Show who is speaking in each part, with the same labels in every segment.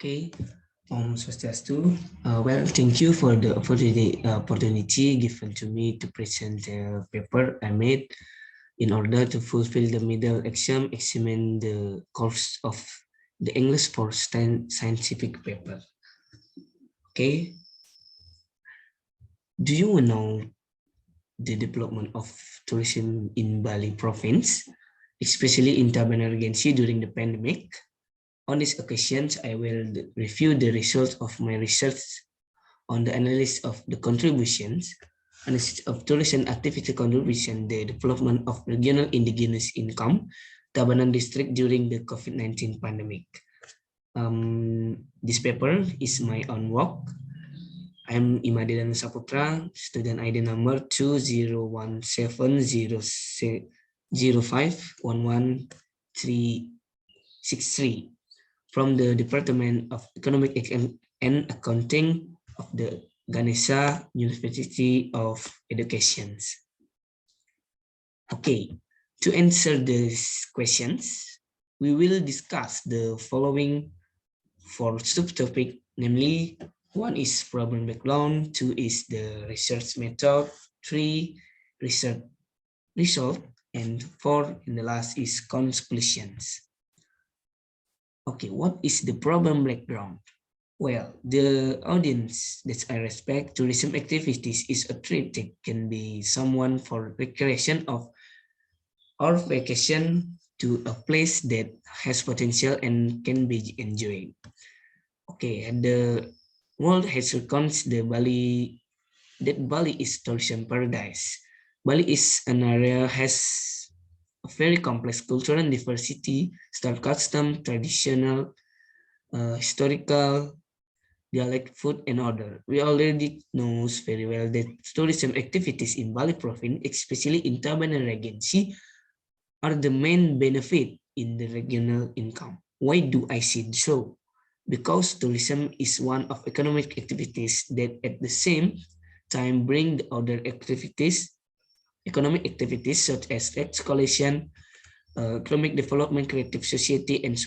Speaker 1: Okay, Swastiastu. Well, thank you for the opportunity given to me to present the paper I made in order to fulfill the middle exam, examine the course of the English for scientific paper. Okay, do you know the development of tourism in Bali province, especially in Tabanan Regency during the pandemic? On these occasions, I will review the results of my research on the analysis of the contributions, analysis of tourism activity contribution, the development of regional indigenous income, Tabanan district during the COVID-19 pandemic. This paper is my own work. I'm Imadidan Saputra, student ID number 2017051163 from the Department of Economic and Accounting of the Ganesha University of Education. Okay, to answer these questions, we will discuss the following four subtopics, namely, one is problem background, two is the research method, three, research result, and four, and the last is conclusions. Okay, what is the problem background? Well, the audience that I respect, tourism activities is a trip that can be someone for recreation of or vacation to a place that has potential and can be enjoyed. Okay, and the world has recognized that Bali is tourism paradise. Bali is an area has a very complex cultural diversity, style custom, traditional, historical, dialect, food, and other. We already know very well that tourism activities in Bali province, especially in Tabanan Regency, are the main benefit in the regional income. Why do I say so? Because tourism is one of economic activities that at the same time bring the other activities, economic activities such as excavation, economic development, creative society, and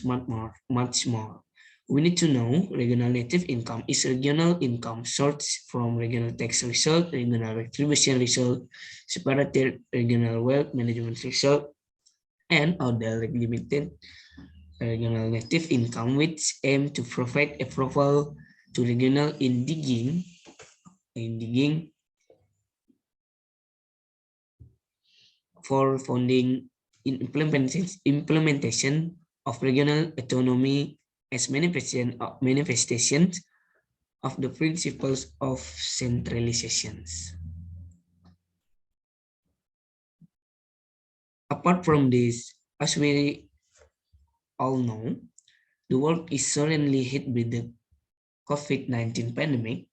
Speaker 1: much more. We need to know regional native income is regional income sourced from regional tax result, regional retribution result, separated regional wealth management result, and other limited regional native income, which aim to provide approval to regional indigenous for funding in implementation of regional autonomy as manifestations of the principles of centralizations. Apart from this, as we all know, the world is suddenly hit with the COVID-19 pandemic.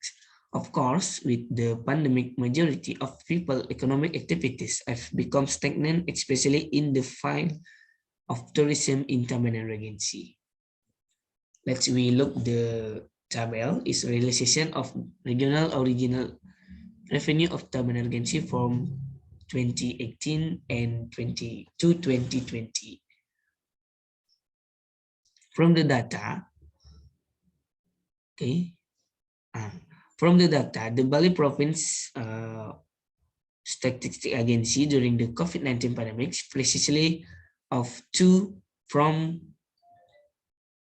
Speaker 1: Of course, with the pandemic, majority of people economic activities have become stagnant, especially in the field of tourism in Tabanan Regency. Let's we look the table is realization of regional original revenue of Tabanan Regency from 2018 and 2020. From the data, okay, from the data, the Bali Province Statistic Agency during the COVID-19 pandemic, precisely of from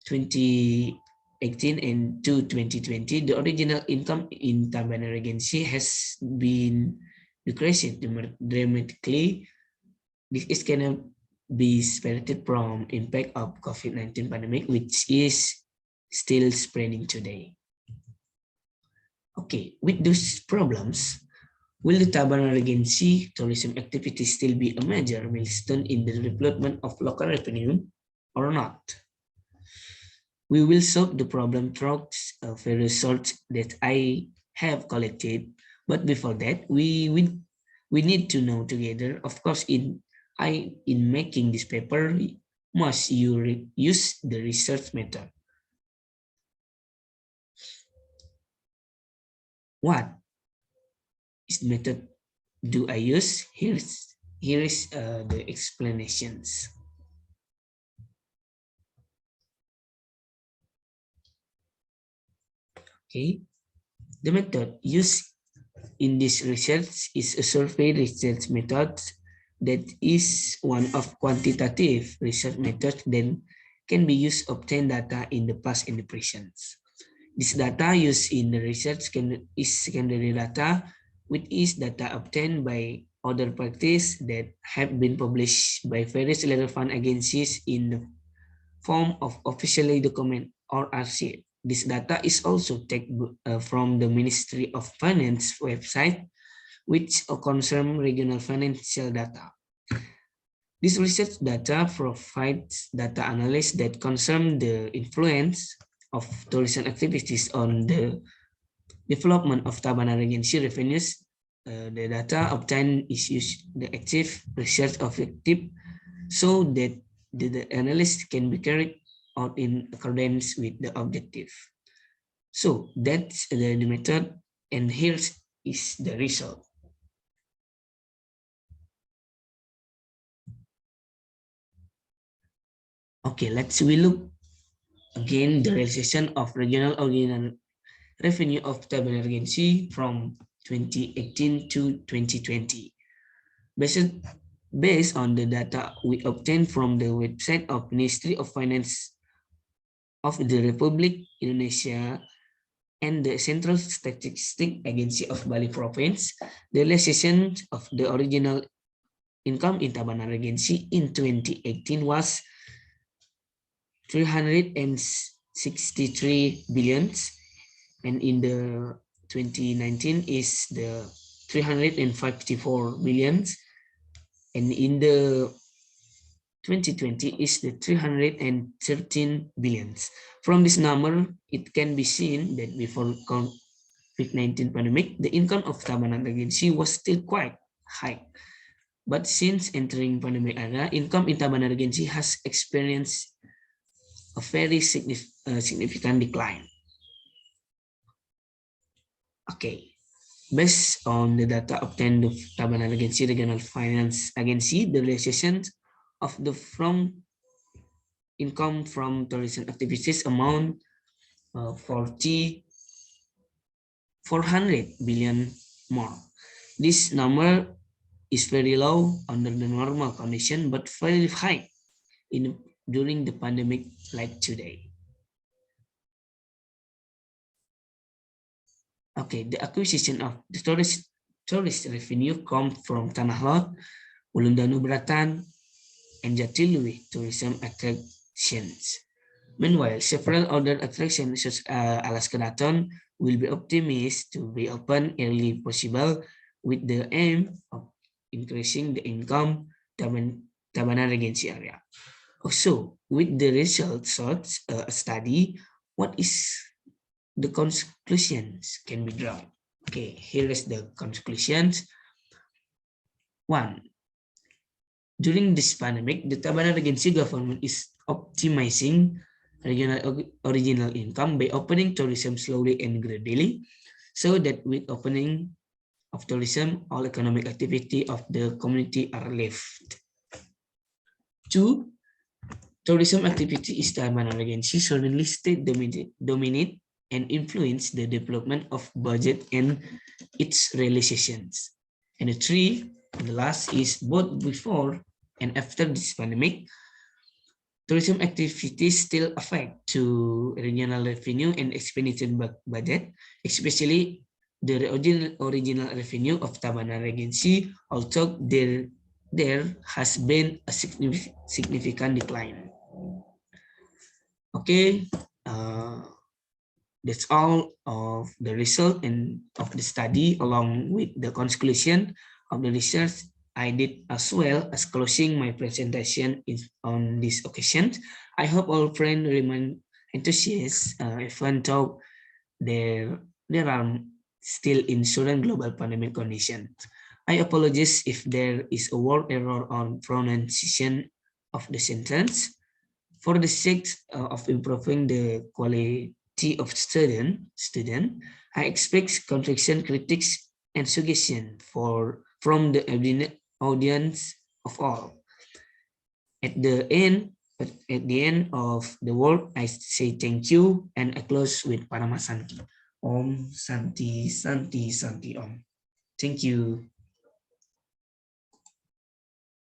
Speaker 1: 2018 and to 2020, the original income in Tabanan Regency has been decreased dramatically. This is cannot be separated from impact of COVID-19 pandemic, which is still spreading today. Okay, with those problems, will the Tabanan Regency tourism activity still be a major milestone in the development of local revenue or not? We will solve the problem through various sorts that I have collected. But before that, we need to know together. Of course, in making this paper, must you use the research method. What is the method do I use? Here is the explanations. Okay, the method used in this research is a survey research method that is one of quantitative research methods that can be used to obtain data in the past and the present. This data used in the research is secondary data, which is data obtained by other parties that have been published by various relevant agencies in the form of officially document or archive. This data is also taken from the Ministry of Finance website, which concern regional financial data. This research data provides data analysis that concern the influence of tourism activities on the development of Tabanan Regency revenues. The data obtained is used the active research objective so that the analysis can be carried out in accordance with the objective. So that's the method, and here is the result. Okay, we look again the realization of regional original revenue of Tabanan Regency from 2018 to 2020. Based on the data we obtained from the website of Ministry of Finance of the Republic Indonesia and the Central Statistic Agency of Bali Province, the realization of the original income in Tabanan Regency in 2018 was 363 billions, and in the 2019 is the 354 billions, and in the 2020 is the 313 billions. From this number, it can be seen that before COVID-19 pandemic, the income of Tabanan Regency was still quite high. But since entering pandemic era, income in Tabanan Regency has experienced a very significant decline. Okay, based on the data obtained of Tabanan Regency Regional Finance Agency, the realization of the from income from tourism activities amount 400 billion more. This number is very low under the normal condition, but very high during the pandemic like today. Okay, the acquisition of the tourist revenue comes from Tanah Lot, Ulundanu Beratan, and Jatiluwih tourism attractions. Meanwhile, several other attractions such as Alaska Daton will be optimized to be open early possible with the aim of increasing the income Tabanan Regency area. Also, with the results of a study, what is the conclusions can be drawn? Okay, here is the conclusions. One, during this pandemic, the Tabanan Regency government is optimizing regional original income by opening tourism slowly and gradually, so that with opening of tourism, all economic activity of the community are left. Two, tourism activity is Tabanan Regency suddenly state dominate and influence the development of budget and its realizations. And the three, the last is both before and after this pandemic, tourism activities still affect to regional revenue and expenditure budget, especially the original revenue of Tabanan Regency, although there has been a significant decline. Okay, that's all of the result and of the study along with the conclusion of the research. I did as well as closing my presentation on this occasion. I hope all friends remain enthusiastic even though there are still insurance global pandemic conditions. I apologize if there is a word error on pronunciation of the sentence. For the sake of improving the quality of student, I expect correction, critics, and suggestion from the audience of all. At the end of the word, I say thank you and I close with Paramasanti. Om Santi Santi Santi Om. Thank you.